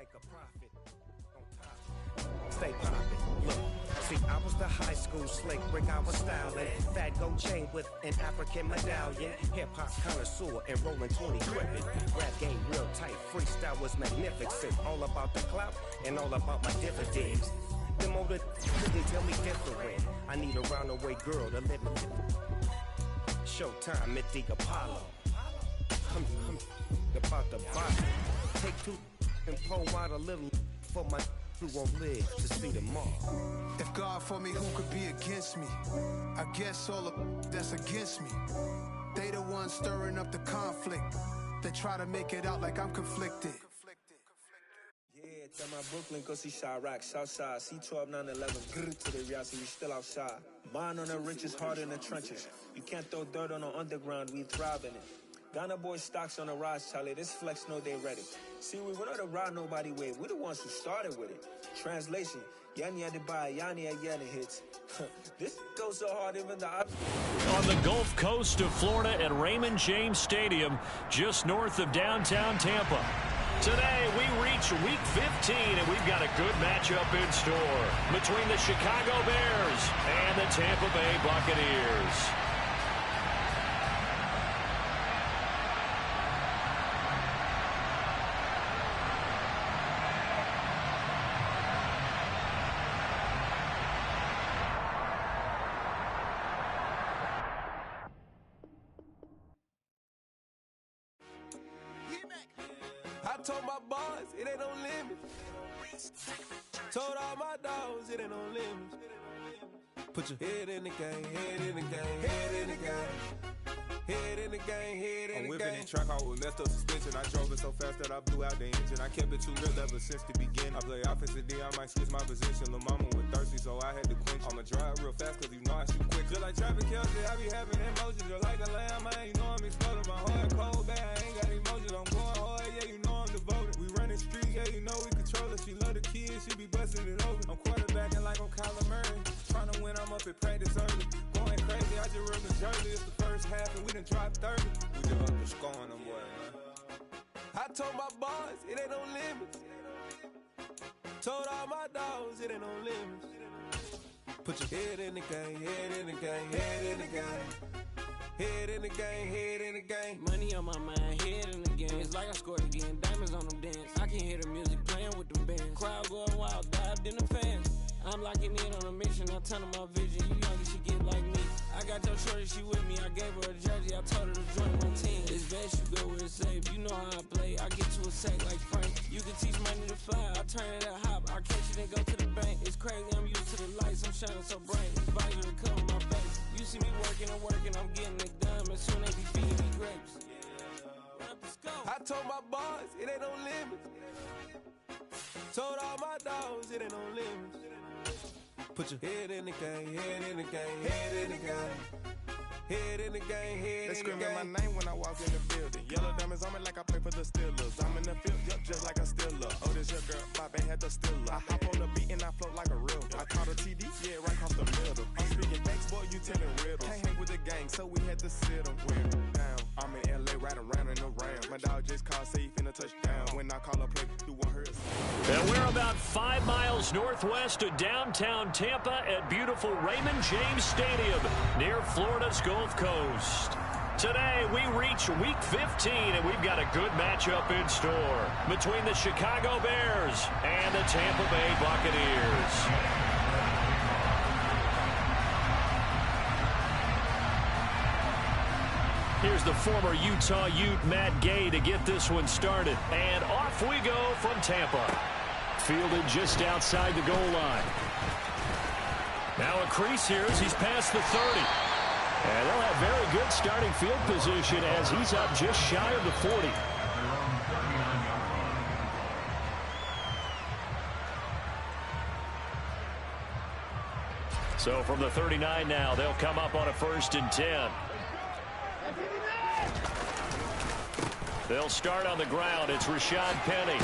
make a profit on top. Stay poppin'. Look, see, I was the high school slick brick, I was styling. Fat gold chain with an African medallion. Hip-hop connoisseur and rolling 20 crippin'. Rap game real tight, freestyle was magnificent. All about the clout and all about my dividends. Them older couldn't tell me different. I need a roundaway girl to live with. Showtime at the Apollo. I'm about to buy. Take two and pour out a little for my who won't live to see tomorrow. If God for me, who could be against me? I guess all of that's against me. They the ones stirring up the conflict. They try to make it out like I'm conflicted. Yeah, tell my Brooklyn, go see Chirac, Southside, C12, 911, grrr to the real, so we still outside. Mine on the riches, hard in the trenches. You can't throw dirt on the underground, we thrive in it. Ghana boys stocks on the rise, Charlie. This flex know they ready. See, we were not to ride nobody with. We the ones who started with it. Translation: Yanni had to buy, Yanni had getting hits. This goes so hard, even the on the Gulf Coast of Florida at Raymond James Stadium, just north of downtown Tampa. Today we reach Week 15, and we've got a good matchup in store between the Chicago Bears and the Tampa Bay Buccaneers. I told my boys, it ain't no limits. Told all my dogs, it ain't no limits. Put your head in the game, head in the game, head in the game. Head in the game, head in the game. I'm whipping the track out with messed up suspension. I drove it so fast that I blew out the engine. I kept it too real ever since the beginning. I play offensive D, I might switch my position. Lil' mama was thirsty, so I had to quench. I'ma drive real fast, cause you know I shoot quick. Just like Travis Kelce, I be having emotions. Just like a lamb, man, you know I'm exploding. My heart cold, bad, I ain't got emotions. I'm going hard, yeah, you know I'm devoted. We running streets, yeah, you know we control it. She love the kids, she be busting it over. I'm quarterbacking like I'm Kyler Murray. Trying to win, I'm up at practice early. Going crazy, I just run the jersey. It's the first half, and we done dropped 30. We just up to scoring them, boy, man. I told my boys, it ain't no limits. Told all my dogs, it ain't no limits. Put your head in the game, head in the game, head in the game. Head in the game, head in the game. Money on my mind, head in the game. It's like I scored again, diamonds on them dance. I can hear the music playing with them bands. Crowd going wild, dived in the fans. I'm locking in on a mission, I tell her my vision. You young, she get like me. I got your shorty, she with me. I gave her a jersey, I told her to join my team. It's best you go where it's safe. You know how I play. I get to a sack like Frank. You can teach money to fly. I turn it at hop. I catch it and go to the bank. It's crazy, I'm used to the lights. I'm shining so bright. It's visor to cover my face. You see me working and working. I'm getting it done. As soon as they be feeding me grapes. I told my boys, it ain't no limits. Told all my dogs, it ain't no limits. Put your head in the game, head in the game, head in the game. Head in the game, head in the game. They screaming my name when I walk in the building. Yellow diamonds on me like I play for the Steelers. I'm in the field, yup, just like a Steeler. Oh, this your girl, my band had the Steeler. I hop on the beat and I float like a real. I caught a TD, yeah, right across the middle. I'm speaking thanks, boy, you telling riddles. Can't hang with the gang, so we had to sit them down. I'm in LA, right around in the round. My dog just called safe in a touchdown. When I call a play, you want her. And we're about 5 miles northwest of downtown Tampa at beautiful Raymond James Stadium near Florida's Gulf Coast. Today we reach Week 15, and we've got a good matchup in store between the Chicago Bears and the Tampa Bay Buccaneers. Here's the former Utah Ute, Matt Gay, to get this one started. And off we go from Tampa. Fielded just outside the goal line. Now a crease here as he's past the 30. And they'll have very good starting field position as he's up just shy of the 40. So from the 39 now, they'll come up on a 1st and 10. They'll start on the ground. It's Rashad Penny.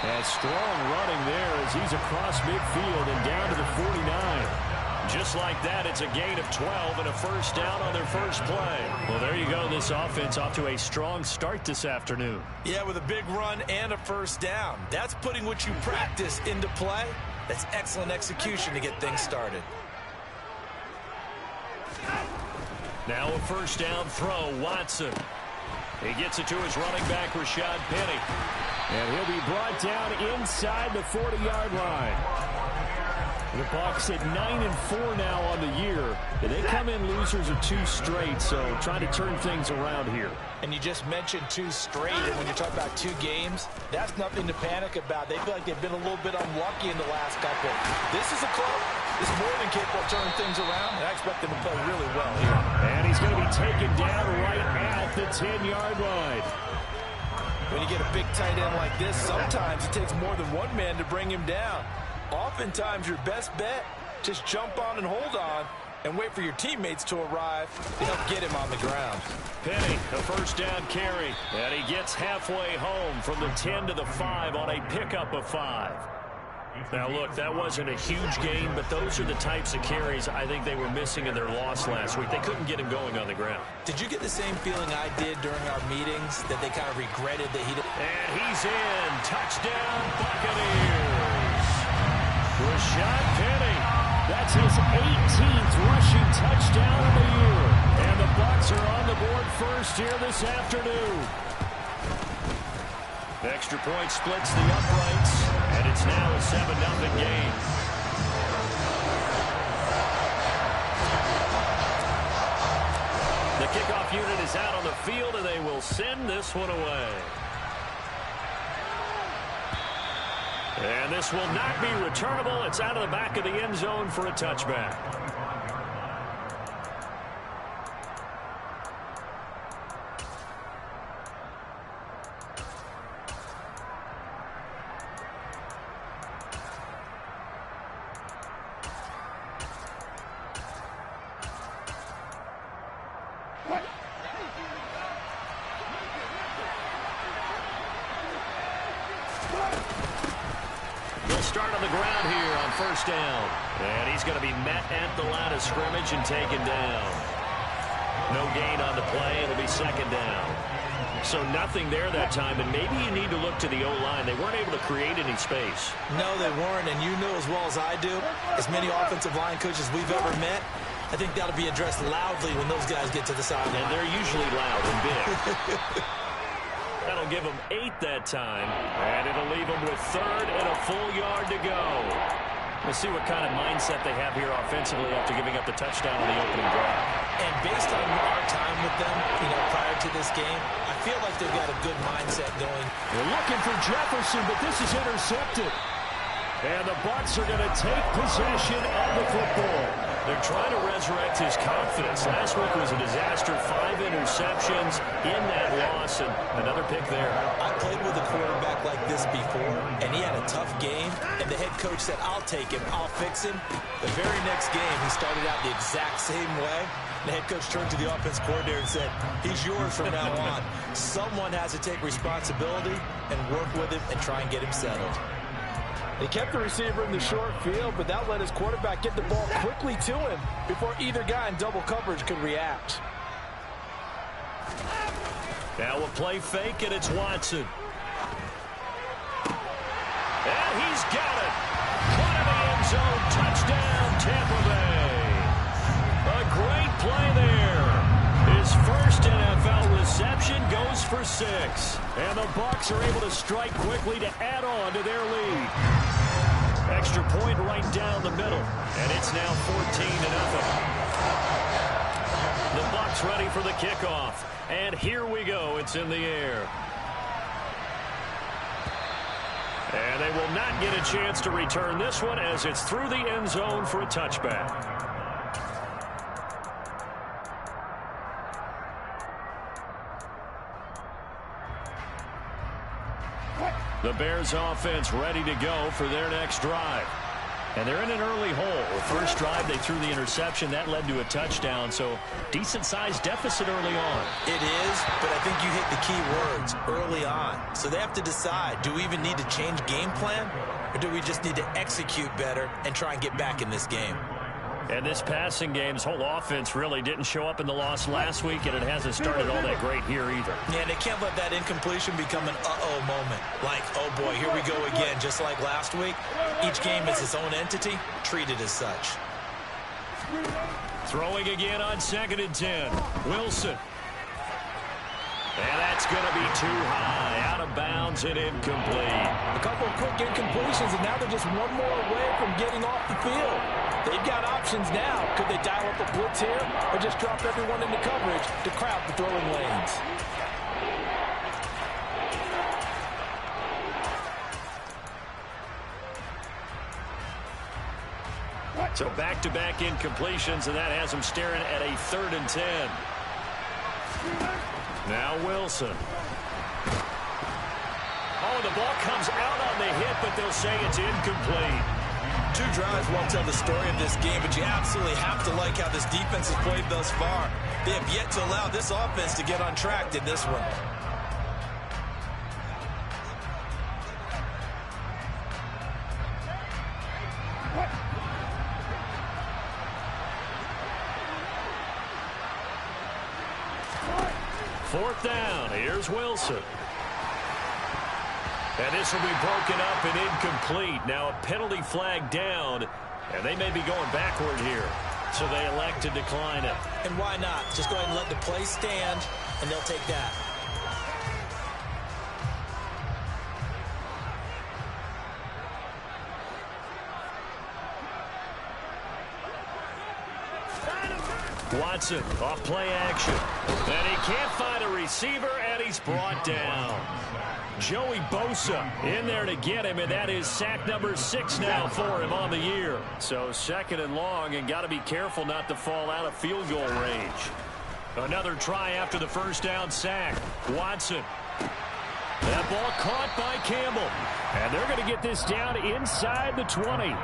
And strong running there as he's across midfield and down to the 49. Just like that, it's a gain of 12 and a first down on their first play. Well, there you go. This offense off to a strong start this afternoon. Yeah, with a big run and a first down. That's putting what you practice into play. That's excellent execution to get things started. Now a first down throw, Watson. He gets it to his running back, Rashad Penny. And he'll be brought down inside the 40-yard line. The Bucs at 9-4 now on the year. And they come in losers of 2 straight, so trying to turn things around here. And you just mentioned 2 straight, and when you're talking about 2 games, that's nothing to panic about. They feel like they've been a little bit unlucky in the last couple. This is a club that's more than capable of turning things around, and I expect them to play really well here. And he's going to be taken down right at the 10-yard line. When you get a big tight end like this, sometimes it takes more than one man to bring him down. Oftentimes, your best bet, just jump on and hold on and wait for your teammates to arrive to help get him on the ground. Penny, a first down carry, and he gets halfway home from the 10 to the 5 on a pickup of 5. Now, look, that wasn't a huge gain, but those are the types of carries I think they were missing in their loss last week. They couldn't get him going on the ground. Did you get the same feeling I did during our meetings, that they kind of regretted that he didn't? And he's in. Touchdown, Buccaneers. Rashad Penny. That's his 18th rushing touchdown of the year. And the Bucs are on the board first here this afternoon. The extra point splits the uprights, and it's now a 7-0 game. The kickoff unit is out on the field, and they will send this one away. And this will not be returnable. It's out of the back of the end zone for a touchback. Start on the ground here on first down. And he's going to be met at the line of scrimmage and taken down. No gain on the play. It'll be second down. So nothing there that time, and maybe you need to look to the O-line. They weren't able to create any space. No, they weren't, and you know as well as I do, as many offensive line coaches we've ever met, I think that'll be addressed loudly when those guys get to the sideline. And they're usually loud and big. That'll give them 8 that time, and it'll leave them with 3rd and a full yard to go. We'll see what kind of mindset they have here offensively after giving up the touchdown on the opening drive. And based on our time with them, prior to this game, I feel like they've got a good mindset going. They're looking for Jefferson, but this is intercepted. And the Bucs are going to take possession of the football. They're trying to resurrect his confidence. Last week was a disaster. 5 interceptions in that loss, and another pick there. I played with a quarterback like this before, and he had a tough game, and the head coach said, I'll take him, I'll fix him. The very next game, he started out the exact same way. The head coach turned to the offense coordinator and said, he's yours from now on. Someone has to take responsibility and work with him and try and get him settled. They kept the receiver in the short field, but that let his quarterback get the ball quickly to him before either guy in double coverage could react. Now a play fake, and it's Watson. And he's got it. Caught in the end zone. Touchdown, Tampa Bay. A great play there. His first NFL reception goes for 6. And the Bucs are able to strike quickly to add on to their lead. Extra point right down the middle. And it's now 14-0. The Bucs ready for the kickoff. And here we go. It's in the air. And they will not get a chance to return this one as it's through the end zone for a touchback. The Bears offense ready to go for their next drive. And they're in an early hole. The first drive, they threw the interception. That led to a touchdown, so decent-sized deficit early on. It is, but I think you hit the key words, early on. So they have to decide, do we even need to change game plan, or do we just need to execute better and try and get back in this game? And this passing game's whole offense really didn't show up in the loss last week, and it hasn't started all that great here either. Yeah, and they can't let that incompletion become an uh-oh moment. Like, oh boy, here we go again, just like last week. Each game is its own entity, treated as such. Throwing again on 2nd and 10. Wilson. And that's going to be too high. Out of bounds and incomplete. A couple of quick incompletions, and now they're just one more away from getting off the field. They've got options now. Could they dial up a blitz here or just drop everyone into coverage to crowd the throwing lanes? So back-to-back incompletions, and that has them staring at a 3rd and 10. Now Wilson. Oh, the ball comes out on the hit, but they'll say it's incomplete. 2 drives won't tell the story of this game, but you absolutely have to like how this defense has played thus far. They have yet to allow this offense to get on track in this one. Fourth down. Here's Wilson. And this will be broken up and incomplete. Now a penalty flag down, and they may be going backward here. So they elect to decline it. And why not? Just go ahead and let the play stand, and they'll take that. Watson off play action. And he can't find a receiver, and he's brought down. Joey Bosa in there to get him, and that is sack number 6 now for him on the year. So 2nd and long, and got to be careful not to fall out of field goal range. Another try after the first down sack. Watson. That ball caught by Campbell. And they're going to get this down inside the 20.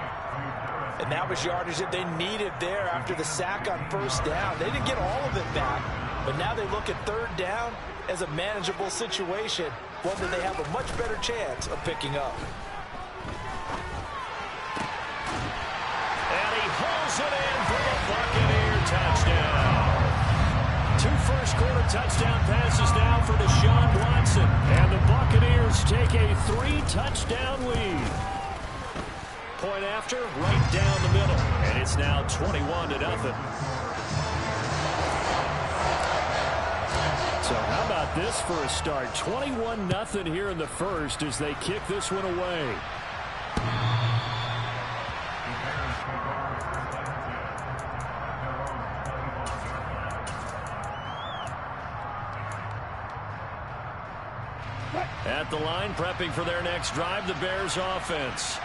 And that was yardage that they needed there after the sack on first down. They didn't get all of it back, but now they look at 3rd down as a manageable situation, one that they have a much better chance of picking up. And he pulls it in for the Buccaneer touchdown. 2 first-quarter touchdown passes now for Deshaun Watson. And the Buccaneers take a 3-touchdown lead. Point after, right down the middle. And it's now 21-0. So how about this for a start? 21-0 here in the first as they kick this one away. At the line, prepping for their next drive, the Bears offense.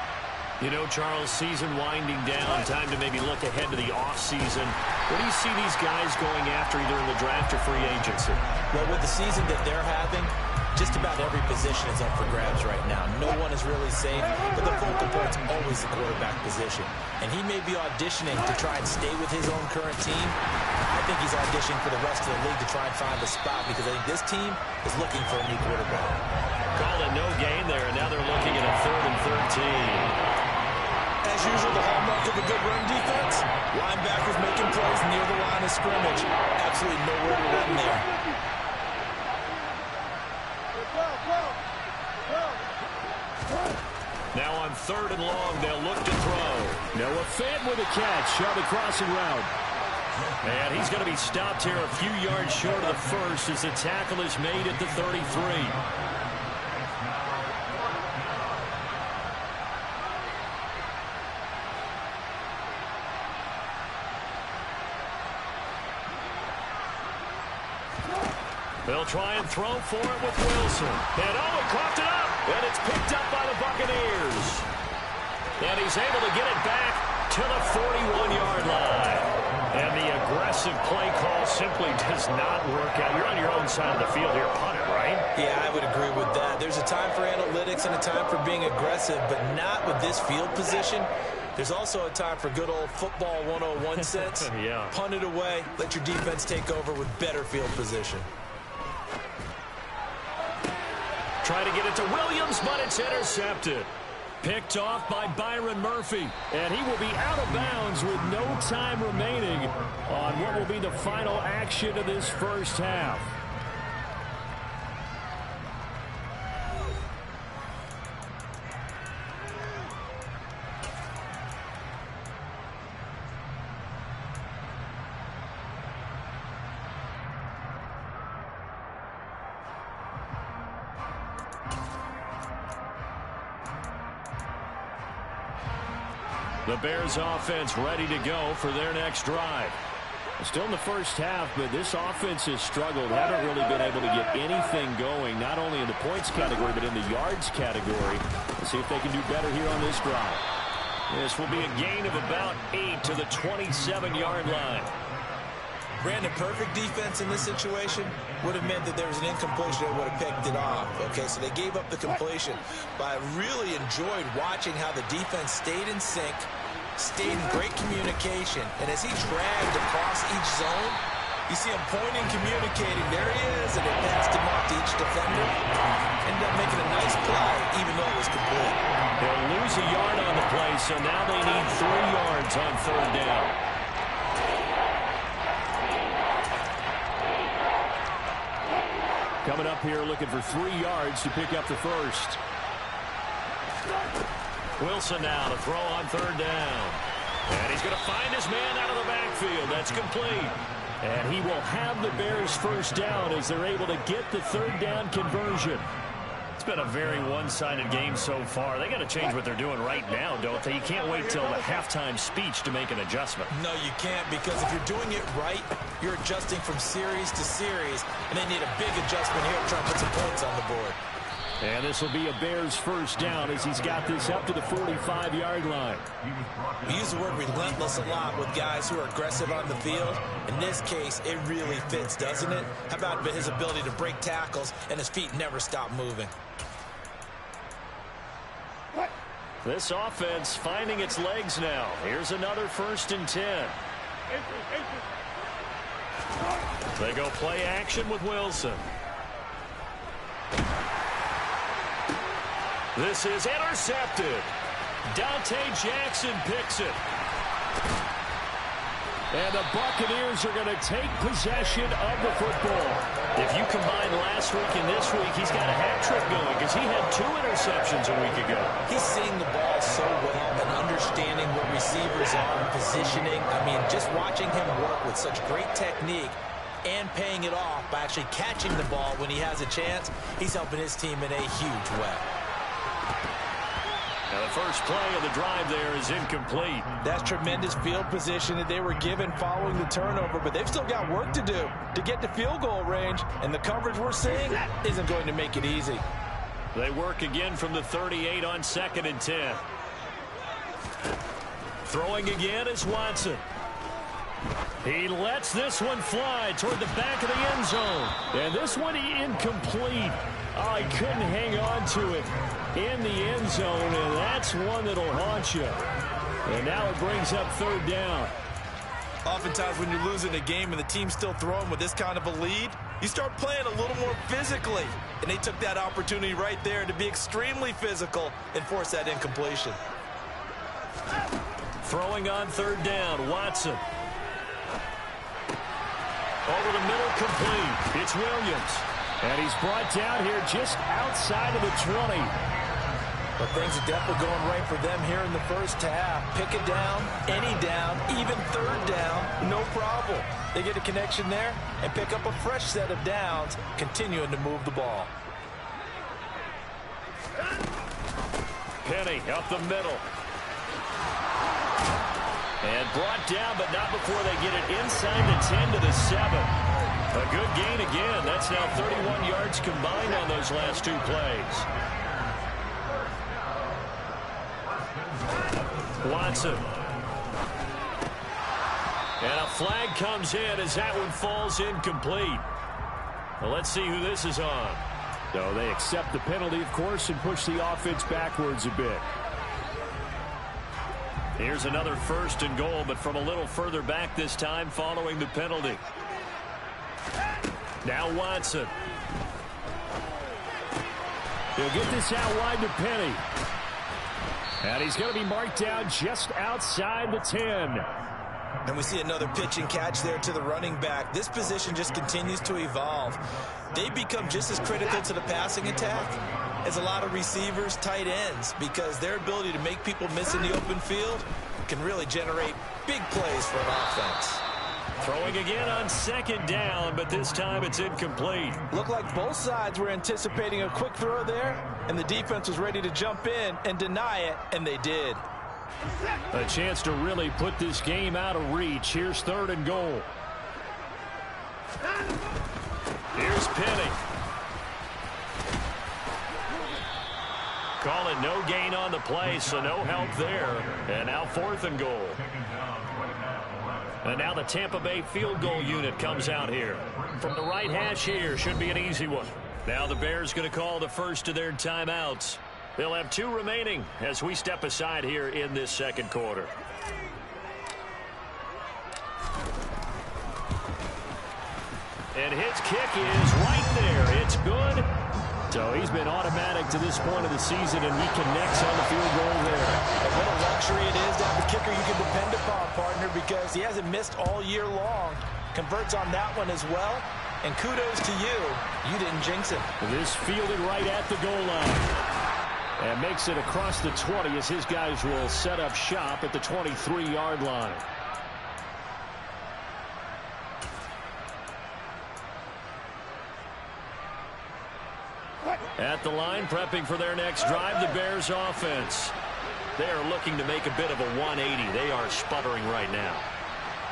You know, Charles, season winding down, time to maybe look ahead to the offseason. What do you see these guys going after either in the draft or free agency? Well, with the season that they're having, just about every position is up for grabs right now. No one is really safe, but the focal point's always the quarterback position. And he may be auditioning to try and stay with his own current team. I think he's auditioning for the rest of the league to try and find a spot because I think this team is looking for a new quarterback. Called a no gain there, and now they're looking at a 3rd and 13. As usual, the hallmark of a good run defense, linebackers making plays near the line of scrimmage. Absolutely nowhere to run there. Now on 3rd and long, they'll look to throw. Noah Fant with a catch on the crossing route. And he's going to be stopped here a few yards short of the first as the tackle is made at the 33. They'll try and throw for it with Wilson. And he coughed it up. And it's picked up by the Buccaneers. And he's able to get it back to the 41-yard line. And the aggressive play call simply does not work out. You're on your own side of the field here, punt it, right? Yeah, I would agree with that. There's a time for analytics and a time for being aggressive, but not with this field position. There's also a time for good old football 101 sense. Yeah. Punt it away. Let your defense take over with better field position. Try to get it to Williams, but it's intercepted. Picked off by Byron Murphy. And he will be out of bounds with no time remaining on what will be the final action of this first half. The Bears offense ready to go for their next drive. Still in the first half, but this offense has struggled. Haven't really been able to get anything going, not only in the points category, but in the yards category. Let's see if they can do better here on this drive. This will be a gain of about 8 to the 27-yard line. Brandon, perfect defense in this situation would have meant that there was an incompletion that would have picked it off. Okay, so they gave up the completion. But I really enjoyed watching how the defense stayed in sync, stayed in great communication. And as he dragged across each zone, you see him pointing, communicating. There he is, and they passed him off to each defender. Ended up making a nice play, even though it was complete. They'll lose a yard on the play, so now they need 3 yards on third down. Coming up here looking for 3 yards to pick up the first. Wilson now to throw on third down. And he's going to find his man out of the backfield. That's complete. And he will have the Bears first down as they're able to get the third down conversion. It's been a very one-sided game so far. They got to change what they're doing right now, don't they? You can't wait till the halftime speech to make an adjustment. No, you can't, because if you're doing it right, you're adjusting from series to series, and they need a big adjustment here to try and put some points on the board. And this will be a Bears first down as he's got this up to the 45-yard line. We use the word relentless a lot with guys who are aggressive on the field. In this case, it really fits, doesn't it? How about his ability to break tackles and his feet never stop moving? This offense finding its legs now. Here's another 1st and 10. They go play action with Wilson. This is intercepted. Dante Jackson picks it. And the Buccaneers are going to take possession of the football. If you combine last week and this week, he's got a hat trick going because he had 2 interceptions a week ago. He's seeing the ball so well and understanding what receivers are and positioning. I mean, just watching him work with such great technique and paying it off by actually catching the ball when he has a chance, he's helping his team in a huge way. Now the first play of the drive there is incomplete. That's tremendous field position that they were given following the turnover, but they've still got work to do to get to field goal range, and the coverage we're seeing isn't going to make it easy. They work again from the 38 on 2nd and 10. Throwing again is Watson. He lets this one fly toward the back of the end zone. And this one incomplete. Oh, he couldn't hang on to it in the end zone, and that's one that'll haunt you. And now it brings up third down. Oftentimes when you're losing a game and the team's still throwing with this kind of a lead, you start playing a little more physically. And they took that opportunity right there to be extremely physical and force that incompletion. Throwing on third down, Watson. Over the middle, complete. It's Williams. And he's brought down here just outside of the 20. But things are definitely going right for them here in the first half. Pick it down, any down, even third down, no problem. They get a connection there and pick up a fresh set of downs, continuing to move the ball. Penny up the middle. And brought down, but not before they get it inside the 10 to the 7. A good gain again. That's now 31 yards combined on those last 2 plays. Watson. And a flag comes in as that one falls incomplete. Well, let's see who this is on. So they accept the penalty, of course, and push the offense backwards a bit. Here's another 1st and goal, but from a little further back this time following the penalty. Now Watson. He'll get this out wide to Penny. And he's going to be marked down just outside the 10. And we see another pitch and catch there to the running back. This position just continues to evolve. They become just as critical to the passing attack as a lot of receivers, tight ends, because their ability to make people miss in the open field can really generate big plays for an offense. Throwing again on second down, but this time it's incomplete. Looked like both sides were anticipating a quick throw there, and the defense was ready to jump in and deny it, and they did. A chance to really put this game out of reach. Here's 3rd and goal. Here's Penny. Call it no gain on the play, so no help there. And now 4th and goal. And now the Tampa Bay field goal unit comes out here. From the right hash here, should be an easy one. Now the Bears going to call the first of their timeouts. They'll have 2 remaining as we step aside here in this second quarter. And his kick is right there. It's good. So he's been automatic to this point of the season, and he connects on the field goal there. And what a luxury it is to have a kicker you can depend upon, partner, because he hasn't missed all year long. Converts on that one as well. And kudos to you. You didn't jinx it. This fielded right at the goal line. And makes it across the 20 as his guys will set up shop at the 23-yard line. At the line, prepping for their next drive, the Bears offense. They are looking to make a bit of a 180. They are sputtering right now.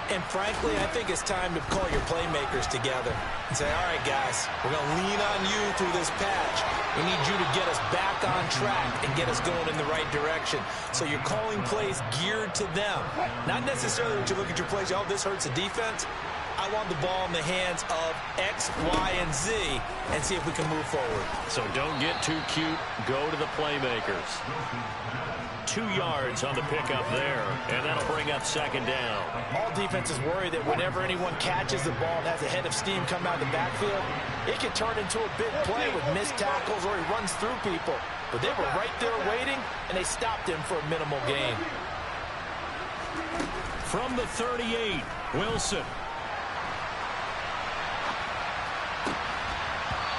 And frankly, I think it's time to call your playmakers together and say, all right, guys, we're going to lean on you through this patch. We need you to get us back on track and get us going in the right direction. So you're calling plays geared to them. Not necessarily when you look at your plays, oh, this hurts the defense. I want the ball in the hands of X, Y, and Z and see if we can move forward. So don't get too cute. Go to the playmakers. 2 yards on the pickup there, and that'll bring up second down. All defenses worry that whenever anyone catches the ball and has a head of steam come out of the backfield, it can turn into a big play with missed tackles or he runs through people. But they were right there waiting, and they stopped him for a minimal gain. From the 38, Wilson.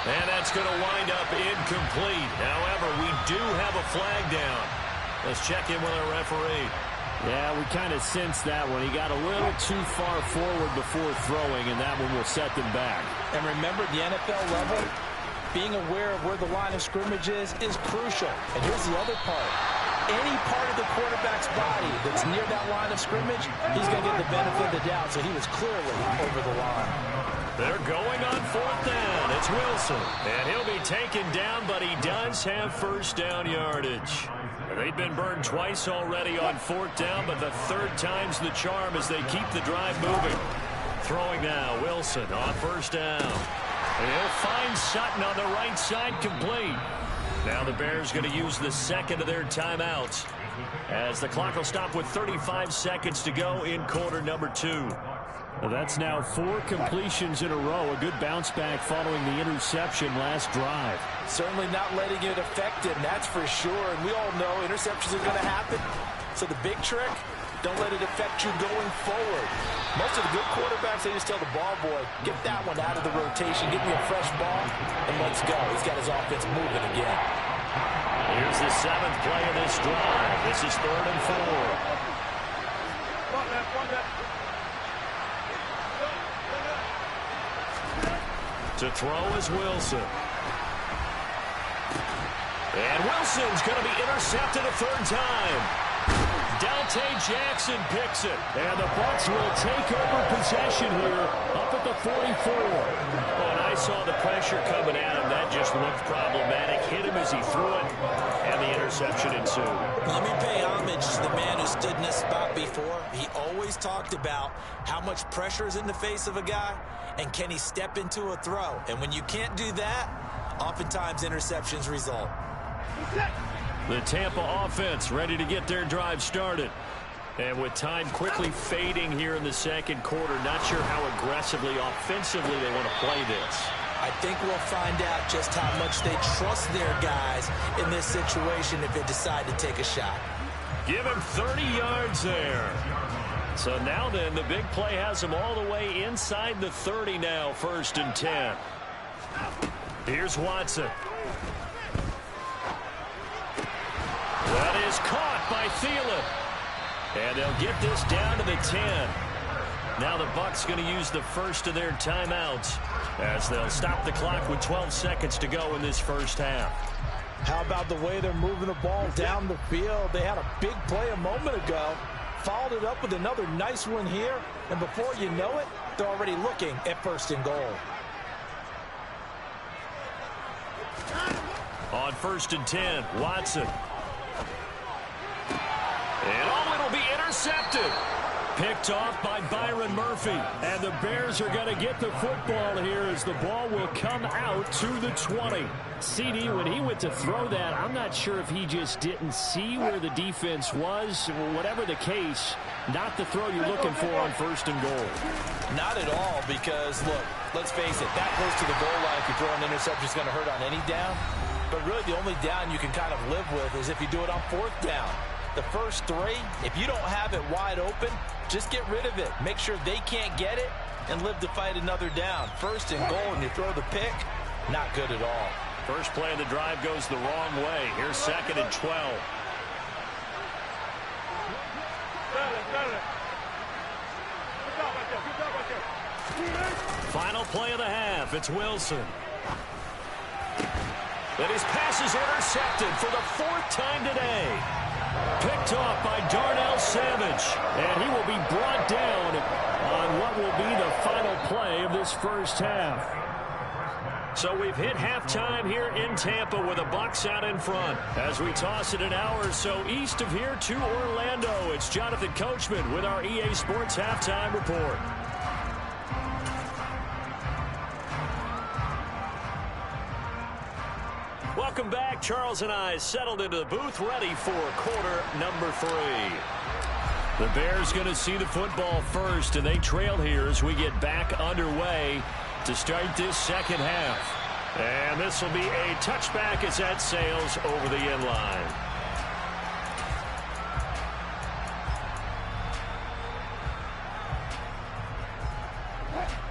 And that's going to wind up incomplete. However, we do have a flag down. Let's check in with our referee. Yeah, we kind of sensed that one. He got a little too far forward before throwing, and that one will set them back. And remember, the NFL level, being aware of where the line of scrimmage is crucial. And here's the other part. Any part of the quarterback's body that's near that line of scrimmage, he's going to get the benefit of the doubt. So he was clearly over the line. They're going on 4th down. It's Wilson. And he'll be taken down, but he does have first down yardage. They've been burned twice already on 4th down, but the 3rd time's the charm as they keep the drive moving. Throwing now, Wilson on first down. And he'll find Sutton on the right side, complete. Now the Bears going to use the second of their timeouts as the clock will stop with 35 seconds to go in quarter number 2. Well, that's now 4 completions in a row. A good bounce back following the interception last drive. Certainly not letting it affect him, that's for sure. And we all know interceptions are going to happen. So the big trick, don't let it affect you going forward. Most of the good quarterbacks, they just tell the ball boy, get that one out of the rotation, get me a fresh ball, and let's go. He's got his offense moving again. Here's the 7th play of this drive. This is 3rd and 4. To throw is Wilson. And Wilson's going to be intercepted a 3rd time. Dante Jackson picks it. And the Bucs will take over possession here up at the 44. Oh, and I saw the pressure coming at him. That just looked problematic. Hit him as he threw it, and the interception ensued. Let me pay homage to the man who stood in this spot before. He always talked about how much pressure is in the face of a guy, and can he step into a throw? And when you can't do that, oftentimes interceptions result. The Tampa offense ready to get their drive started. And with time quickly fading here in the second quarter, not sure how aggressively, offensively they want to play this. I think we'll find out just how much they trust their guys in this situation if they decide to take a shot. Give him 30 yards there. So now then, the big play has him all the way inside the 30 now, 1st and 10. Here's Watson. That is caught by Thielen. And they'll get this down to the 10. Now the Bucs going to use the first of their timeouts as they'll stop the clock with 12 seconds to go in this first half. How about the way they're moving the ball down the field? They had a big play a moment ago, followed it up with another nice one here, and before you know it, they're already looking at 1st and goal. On 1st and 10, Watson. And it'll be intercepted. Picked off by Byron Murphy. And the Bears are going to get the football here as the ball will come out to the 20. CD, when he went to throw that, I'm not sure if he just didn't see where the defense was. Whatever the case, not the throw you're looking for on 1st and goal. Not at all, because, look, let's face it, that close to the goal line, if you throw an interception, is going to hurt on any down. But really, the only down you can kind of live with is if you do it on 4th down. The first 3, if you don't have it wide open, just get rid of it. Make sure they can't get it and live to fight another down. 1st and goal, and you throw the pick, not good at all. First play of the drive goes the wrong way. Here's 2nd and 12. Final play of the half. It's Wilson. And his pass is intercepted for the 4th time today. Picked off by Darnell Savage. And he will be brought down on what will be the final play of this first half. So we've hit halftime here in Tampa with the Bucs out in front. As we toss it an hour or so east of here to Orlando, it's Jonathan Coachman with our EA Sports Halftime Report. Welcome back. Charles and I settled into the booth, ready for quarter number 3. The Bears going to see the football first, and they trail here as we get back underway to start this second half. And this will be a touchback as that sails over the end line.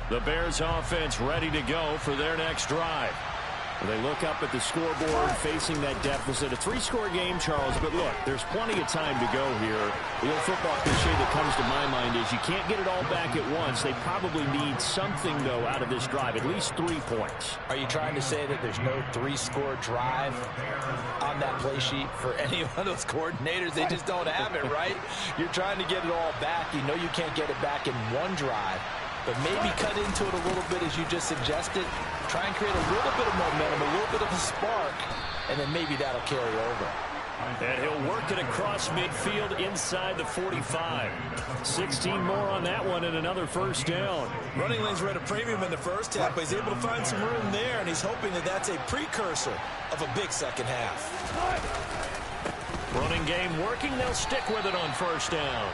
The Bears offense ready to go for their next drive. They look up at the scoreboard facing that deficit. A 3-score game, Charles, but look, there's plenty of time to go here. The old football cliche that comes to my mind is you can't get it all back at once. They probably need something, though, out of this drive, at least 3 points. Are you trying to say that there's no 3-score drive on that play sheet for any one of those coordinators? They just don't have it, right? You're trying to get it all back. You know you can't get it back in one drive. But maybe cut into it a little bit, as you just suggested. Try and create a little bit of momentum, a little bit of a spark, and then maybe that'll carry over. And he'll work it across midfield inside the 45. 16 more on that one and another first down. Running lanes were at a premium in the first half, but he's able to find some room there, and he's hoping that that's a precursor of a big second half. Running game working. They'll stick with it on first down.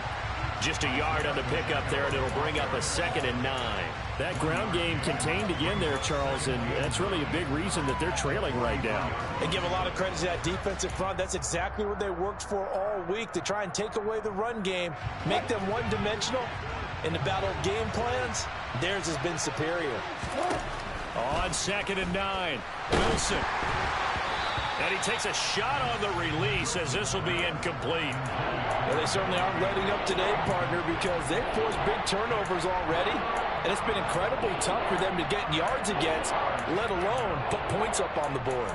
Just a yard on the pickup there, and it'll bring up a 2nd and 9. That ground game contained again there, Charles, and that's really a big reason that they're trailing right now. They give a lot of credit to that defensive front. That's exactly what they worked for all week, to try and take away the run game, make them one-dimensional. In the battle of game plans, theirs has been superior. On 2nd and 9, Wilson. And he takes a shot on the release as this will be incomplete. Well, they certainly aren't letting up today, partner, because they've forced big turnovers already. And it's been incredibly tough for them to get yards against, let alone put points up on the board.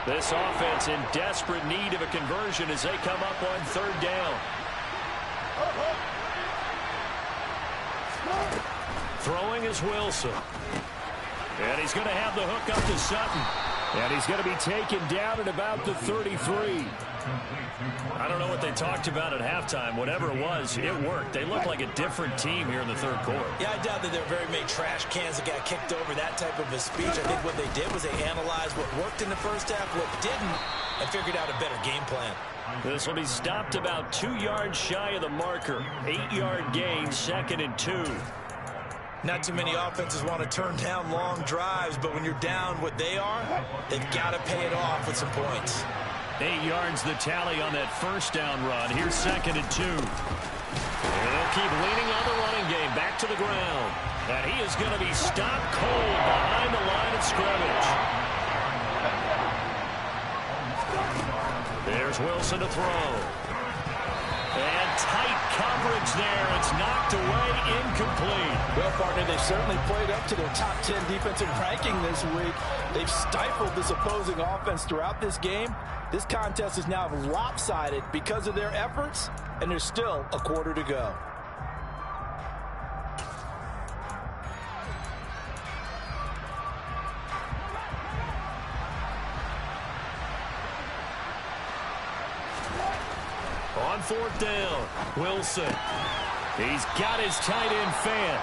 This offense in desperate need of a conversion as they come up on 3rd down. Throwing is Wilson. And he's going to have the hook up to Sutton. And he's going to be taken down at about the 33. I don't know what they talked about at halftime. Whatever it was, it worked. They look like a different team here in the 3rd quarter. Yeah, I doubt that there are very many trash cans that got kicked over that type of a speech. I think what they did was they analyzed what worked in the first half, what didn't, and figured out a better game plan. This will be stopped about 2 yards shy of the marker. 8-yard gain, 2nd and 2. Not too many offenses want to turn down long drives, but when you're down what they are, they've got to pay it off with some points. 8 yards the tally on that first down run. Here's 2nd and 2. And they'll keep leaning on the running game. Back to the ground. And he is going to be stopped cold behind the line of scrimmage. There's Wilson to throw. And tight coverage there. It's knocked away, incomplete. Well, partner, they've certainly played up to their top 10 defensive ranking this week. They've stifled this opposing offense throughout this game. This contest is now lopsided because of their efforts, and there's still a quarter to go. On 4th down, Wilson. He's got his tight end fan.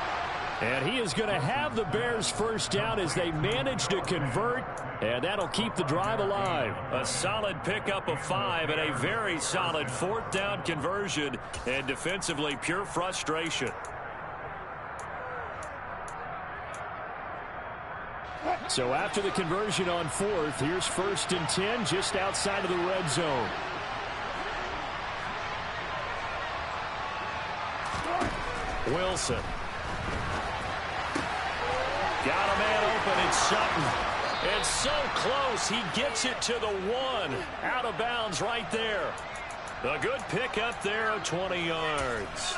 And he is going to have the Bears first down as they manage to convert. And that'll keep the drive alive. A solid pickup of 5 and a very solid 4th down conversion. And defensively, pure frustration. So after the conversion on 4th, here's 1st and 10 just outside of the red zone. Wilson. Got a man open. It's Sutton. It's so close. He gets it to the 1. Out of bounds right there. A good pickup there of 20 yards.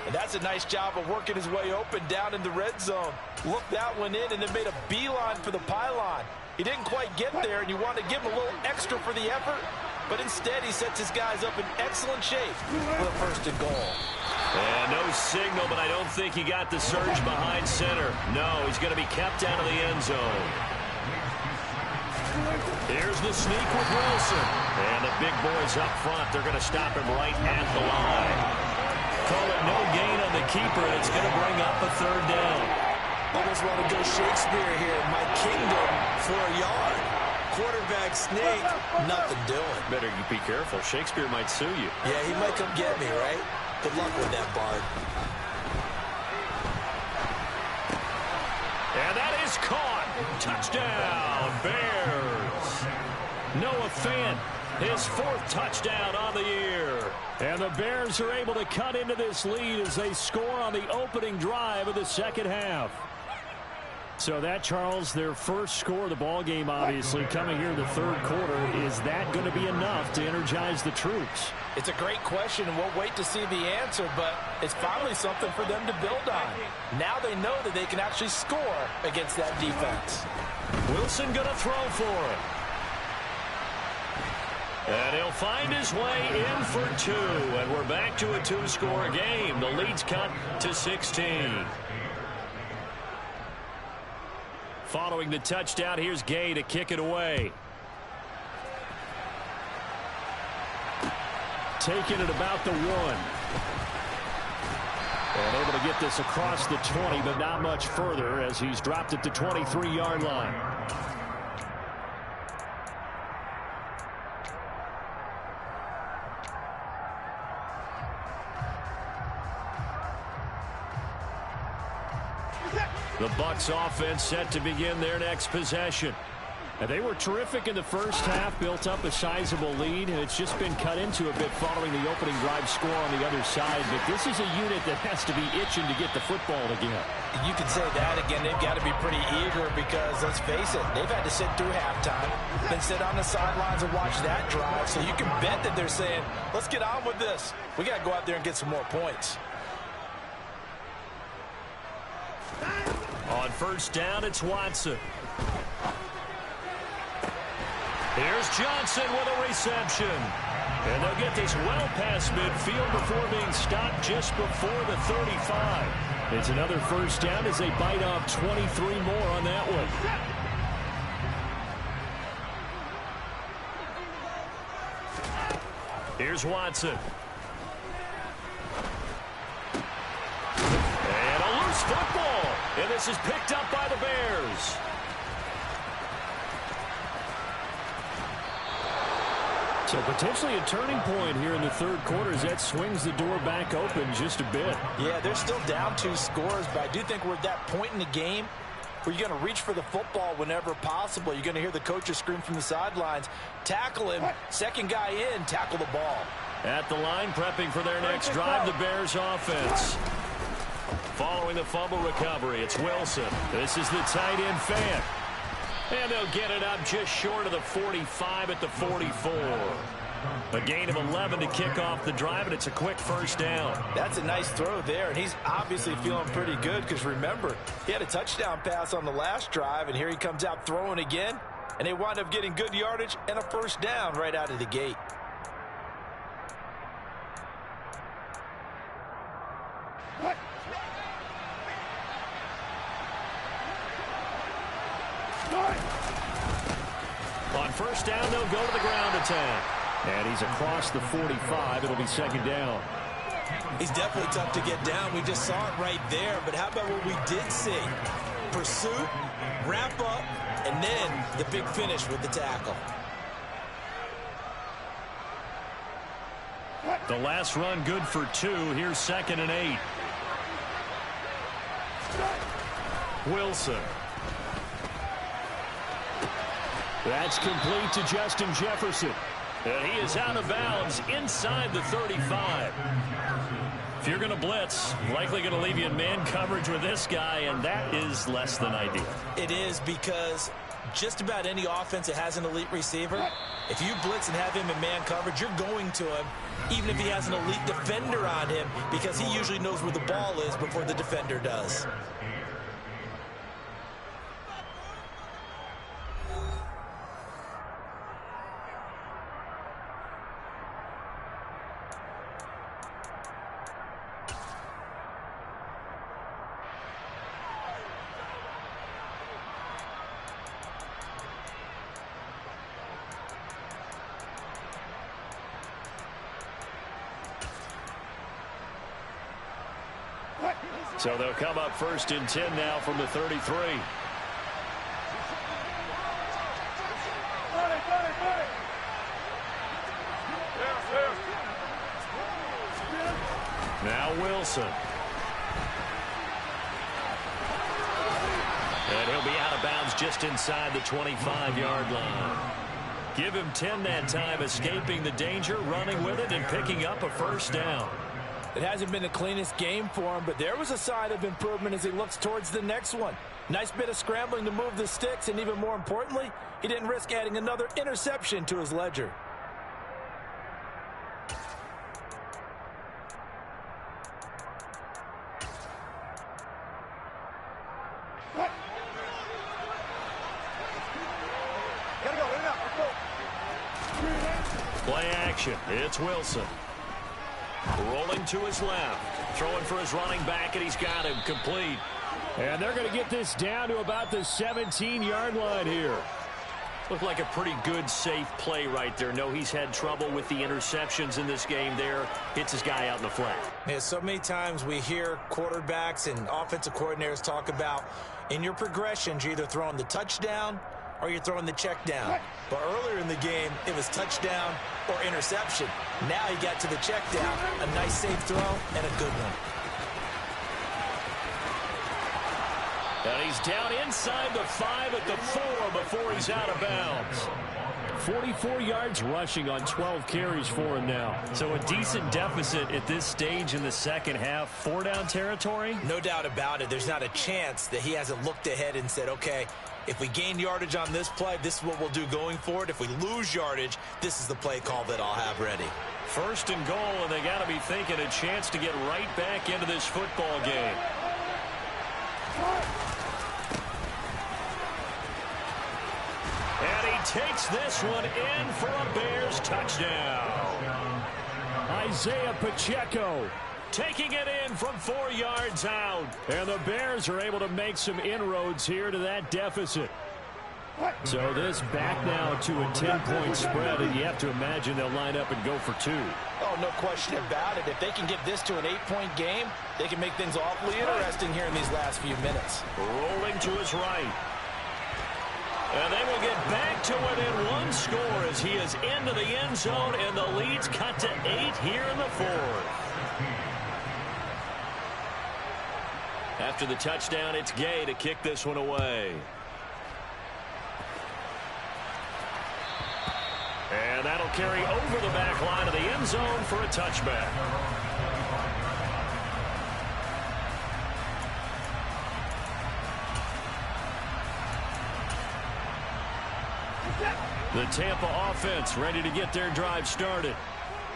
And that's a nice job of working his way open down in the red zone. Looked that one in and then made a beeline for the pylon. He didn't quite get there, and you want to give him a little extra for the effort. But instead, he sets his guys up in excellent shape for the 1st and goal. And no signal, but I don't think he got the surge behind center. No, he's going to be kept out of the end zone. Here's the sneak with Wilson. And the big boys up front, they're going to stop him right at the line. Call it no gain on the keeper, and it's going to bring up a 3rd down. Almost want to go Shakespeare here. My kingdom for a yard. Quarterback sneak, nothing doing. Better be careful. Shakespeare might sue you. Yeah, he might come get me, right? Good luck with that, Bard. And that is caught. Touchdown, Bears. Noah Fant, his 4th touchdown on the year. And the Bears are able to cut into this lead as they score on the opening drive of the 2nd half. So that, Charles, their first score of the ball game, obviously, coming here in the 3rd quarter. Is that going to be enough to energize the troops? It's a great question, and we'll wait to see the answer, but it's finally something for them to build on. Now they know that they can actually score against that defense. Wilson going to throw for it. And he'll find his way in for 2, and we're back to a 2-score game. The lead's cut to 16. Following the touchdown, here's Gay to kick it away. Taking it about the 1. And able to get this across the 20, but not much further as he's dropped at the 23-yard line. The Bucs offense set to begin their next possession. And they were terrific in the first half, built up a sizable lead, and it's just been cut into a bit following the opening drive score on the other side. But this is a unit that has to be itching to get the football again. You can say that again. They've got to be pretty eager because, let's face it, they've had to sit through halftime, then sit on the sidelines and watch that drive. So you can bet that they're saying, let's get on with this. We got to go out there and get some more points. On 1st down, it's Watson. Here's Johnson with a reception. And they'll get this well past midfield before being stopped just before the 35. It's another 1st down as they bite off 23 more on that one. Here's Watson. And a loose football. And this is picked up by the Bears. So potentially a turning point here in the third quarter as that swings the door back open just a bit. Yeah, they're still down 2 scores, but I do think we're at that point in the game where you're going to reach for the football whenever possible. You're going to hear the coaches scream from the sidelines, tackle him, second guy in, tackle the ball. At the line, prepping for their next drive, the Bears offense. Following the fumble recovery, it's Wilson. This is the tight end Fant. And they'll get it up just short of the 45 at the 44. A gain of 11 to kick off the drive, and it's a quick first down. That's a nice throw there, and he's obviously feeling pretty good because, remember, he had a touchdown pass on the last drive, and here he comes out throwing again, and they wind up getting good yardage and a first down right out of the gate. On first down, they'll go to the ground attack. And he's across the 45. It'll be second down. He's definitely tough to get down. We just saw it right there. But how about what we did see? Pursuit, wrap up, and then the big finish with the tackle. The last run good for 2. Here's 2nd and 8. Wilson. That's complete to Justin Jefferson. And he is out of bounds inside the 35. If you're going to blitz, likely going to leave you in man coverage with this guy, and that is less than ideal. It is, because just about any offense that has an elite receiver, if you blitz and have him in man coverage, you're going to him, even if he has an elite defender on him, because he usually knows where the ball is before the defender does. So they'll come up 1st and 10 now from the 33. Now Wilson. And he'll be out of bounds just inside the 25-yard line. Give him 10 that time, escaping the danger, running with it, and picking up a first down. It hasn't been the cleanest game for him, but there was a sign of improvement as he looks towards the next one. Nice bit of scrambling to move the sticks, and even more importantly, he didn't risk adding another interception to his ledger. Play action. It's Wilson. Rolling to his left. Throwing for his running back, and he's got him complete. And they're going to get this down to about the 17-yard line here. Looked like a pretty good, safe play right there. No, he's had trouble with the interceptions in this game there. Hits his guy out in the flat. Yeah, so many times we hear quarterbacks and offensive coordinators talk about in your progressions, you're either throwing the touchdown or you're throwing the check down. But earlier in the game, it was touchdown or interception. Now he got to the check down. A nice safe throw and a good one. And he's down inside the 5 at the 4 before he's out of bounds. 44 yards rushing on 12 carries for him now. So a decent deficit at this stage in the second half. 4-down territory? No doubt about it. There's not a chance that he hasn't looked ahead and said, okay, if we gain yardage on this play, this is what we'll do going forward. If we lose yardage, this is the play call that I'll have ready. 1st and goal, and they got to be thinking a chance to get right back into this football game. And he takes this one in for a Bears touchdown. Isaiah Pacheco taking it in from 4 yards out. And the Bears are able to make some inroads here to that deficit. So this back now to a 10-point spread, and you have to imagine they'll line up and go for 2. Oh, no question about it. If they can get this to an 8-point game, they can make things awfully interesting here in these last few minutes. Rolling to his right. And they will get back to within one score as he is into the end zone, and the lead's cut to 8 here in the fourth. After the touchdown, it's Gay to kick this one away. And that'll carry over the back line of the end zone for a touchback. The Tampa offense ready to get their drive started.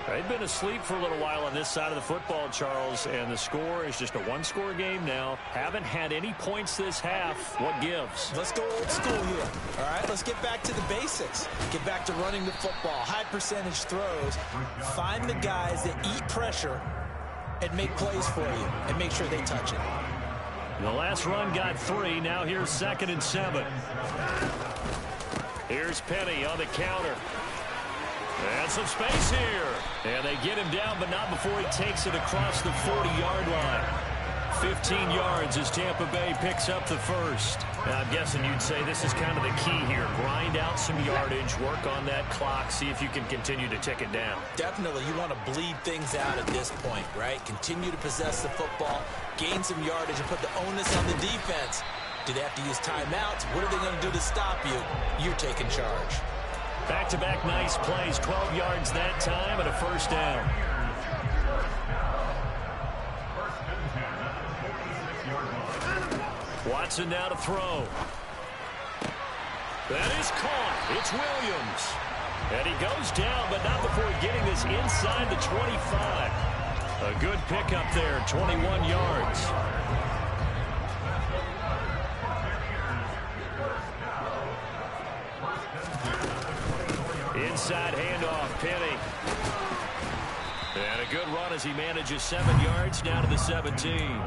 They've been asleep for a little while on this side of the football, Charles, and the score is just a one-score game now. Haven't had any points this half. What gives? Let's go old school here. All right, let's get back to the basics. Get back to running the football, high percentage throws. Find the guys that eat pressure and make plays for you and make sure they touch it. The last run got 3. Now here's 2nd and 7. Here's Penny on the counter. And some space here. And they get him down, but not before he takes it across the 40-yard line. 15 yards as Tampa Bay picks up the first. Now, I'm guessing you'd say this is kind of the key here. Grind out some yardage, work on that clock, see if you can continue to tick it down. Definitely, you want to bleed things out at this point, right? Continue to possess the football, gain some yardage, and put the onus on the defense. Do they have to use timeouts? What are they going to do to stop you? You're taking charge. Back-to-back nice plays, 12 yards that time and a first down. Watson now to throw. That is caught. It's Williams. And he goes down, but not before getting this inside the 25. A good pickup there, 21 yards. Inside handoff, Penny. And a good run as he manages 7 yards down to the 17.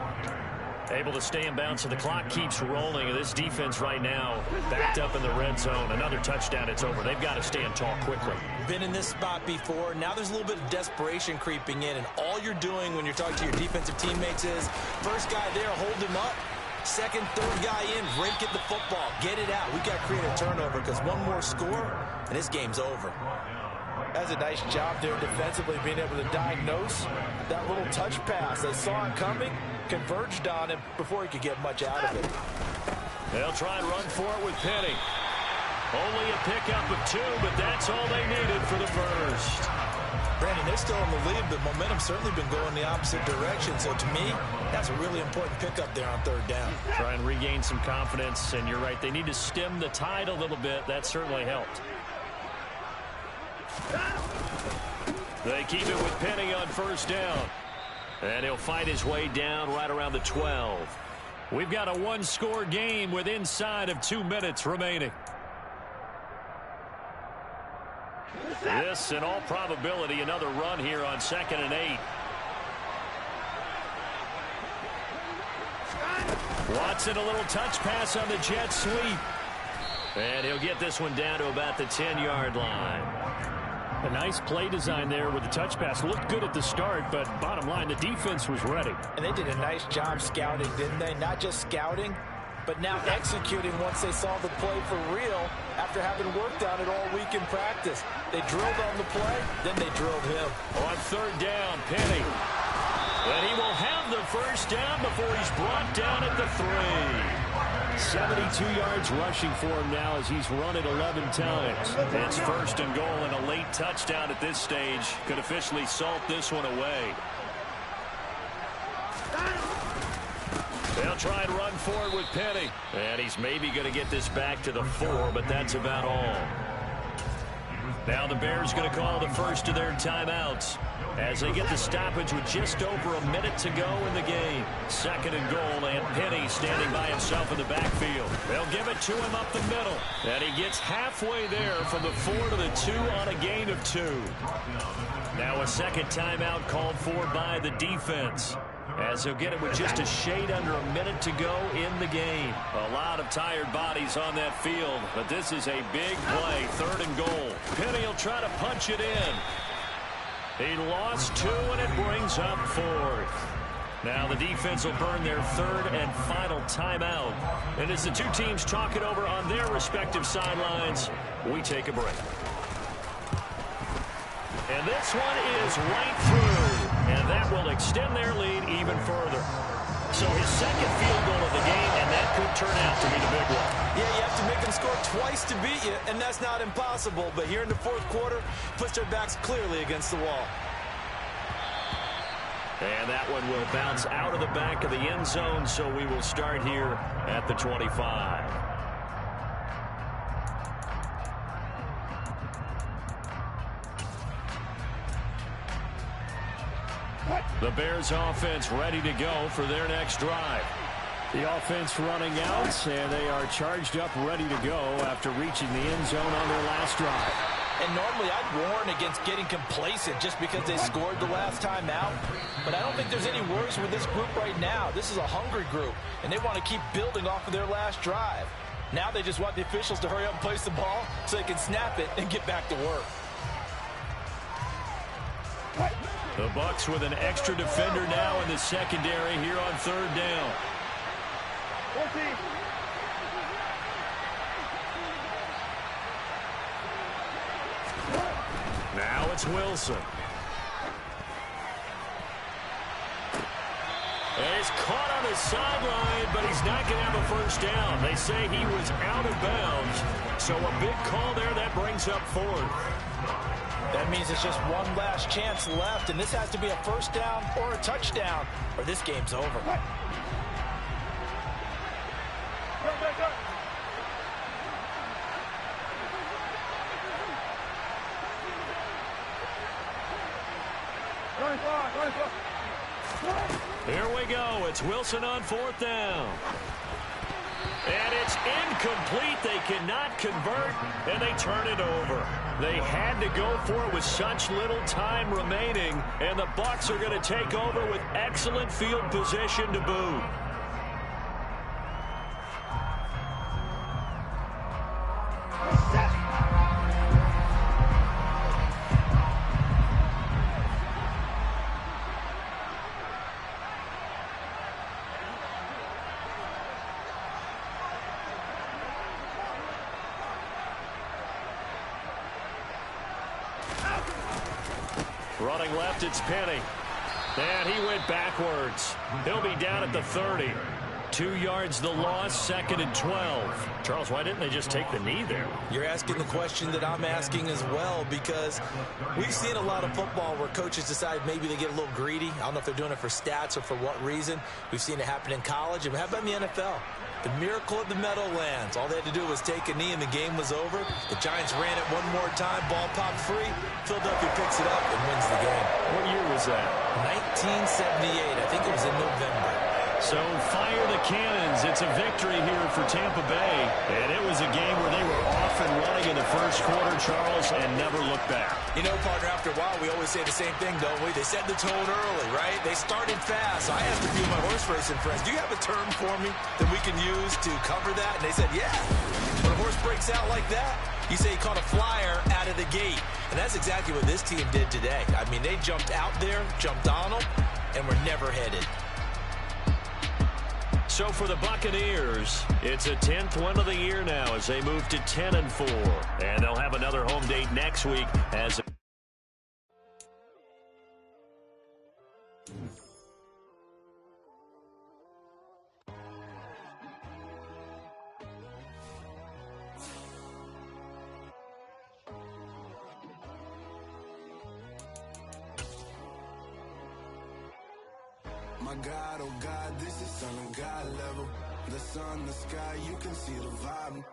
Able to stay in bounds, so the clock keeps rolling. And this defense right now backed up in the red zone. Another touchdown, it's over. They've got to stand tall quickly. Been in this spot before. Now there's a little bit of desperation creeping in. And all you're doing when you're talking to your defensive teammates is, first guy there, hold him up. Second, third guy in, rake at the football. Get it out. We've got to create a turnover because one more score, and this game's over. That's a nice job there defensively, being able to diagnose that little touch pass. They saw it coming, converged on him before he could get much out of it. They'll try and run for it with Penny. Only a pickup of 2, but that's all they needed for the first. Brandon, they're still in the lead, but momentum's certainly been going the opposite direction. So to me, that's a really important pickup there on third down. Try and regain some confidence, and you're right. They need to stem the tide a little bit. That certainly helped. They keep it with Penny on first down. And he'll fight his way down right around the 12. We've got a one-score game with inside of 2 minutes remaining. This, in all probability, another run here on 2nd and 8. Watson, a little touch pass on the jet sweep. And he'll get this one down to about the 10-yard line. A nice play design there with the touch pass. Looked good at the start, but bottom line, the defense was ready. And they did a nice job scouting, didn't they? Not just scouting, but now executing once they saw the play for real after having worked on it all week in practice. They drilled on the play, then they drilled him. On third down, Penny. And he will have the first down before he's brought down at the 3. 72 yards rushing for him now as he's run it 11 times. It's first and goal, and a late touchdown at this stage could officially salt this one away. They'll try and run forward with Penny. And he's maybe going to get this back to the 4, but that's about all. Now the Bears going to call the first of their timeouts as they get the stoppage with just over a minute to go in the game. 2nd and goal, and Penny standing by himself in the backfield. They'll give it to him up the middle. And he gets halfway there from the 4 to the 2 on a gain of 2. Now a second timeout called for by the defense, as he'll get it with just a shade under a minute to go in the game. A lot of tired bodies on that field, but this is a big play. 3rd and goal. Penny will try to punch it in. He lost 2, and it brings up 4th. Now the defense will burn their third and final timeout. And as the two teams talk it over on their respective sidelines, we take a break. And this one is right through. And that will extend their lead even further. So his second field goal of the game, and that could turn out to be the big one. Yeah, you have to make them score twice to beat you, and that's not impossible. But here in the fourth quarter, puts their backs clearly against the wall. And that one will bounce out of the back of the end zone, so we will start here at the 25. The Bears offense ready to go for their next drive. The offense running out, and they are charged up ready to go after reaching the end zone on their last drive. And normally I'd warn against getting complacent just because they scored the last time out. But I don't think there's any worries with this group right now. This is a hungry group, and they want to keep building off of their last drive. Now they just want the officials to hurry up and place the ball so they can snap it and get back to work. The Bucs with an extra defender now in the secondary here on third down. Now it's Wilson. And he's caught on the sideline, but he's not going to have a first down. They say he was out of bounds. So a big call there that brings up fourth. That means it's just one last chance left, and this has to be a first down or a touchdown, or this game's over. Here we go. It's Wilson on fourth down. And it's incomplete. They cannot convert, and they turn it over. They had to go for it with such little time remaining, and the Bucs are going to take over with excellent field position to boot. Running left, it's Penny. And he went backwards. He'll be down at the 30. 2 yards the loss, second and 12. Charles, why didn't they just take the knee there? You're asking the question that I'm asking as well, because we've seen a lot of football where coaches decide maybe they get a little greedy. I don't know if they're doing it for stats or for what reason. We've seen it happen in college. And how about in the NFL? The miracle of the Meadowlands. All they had to do was take a knee and the game was over. The Giants ran it one more time. Ball popped free. Philadelphia picks it up and wins the game. What year was that? 1978. I think it was in November. So fire the cannons. It's a victory here for Tampa Bay. And it was a game where they were off and running in the first quarter, Charles, and never looked back. You know, partner, after a while, we always say the same thing, don't we? They set the tone early, right? They started fast. So I asked a few of my horse racing friends, do you have a term for me that we can use to cover that? And they said, yeah. When a horse breaks out like that, you say he caught a flyer out of the gate. And that's exactly what this team did today. I mean, they jumped out there, jumped on them, and were never headed. So for the Buccaneers, it's a 10th win of the year now as they move to 10-4. And they'll have another home date next week as My God, oh God, this is on a God level. The sun, the sky, you can see the vibe.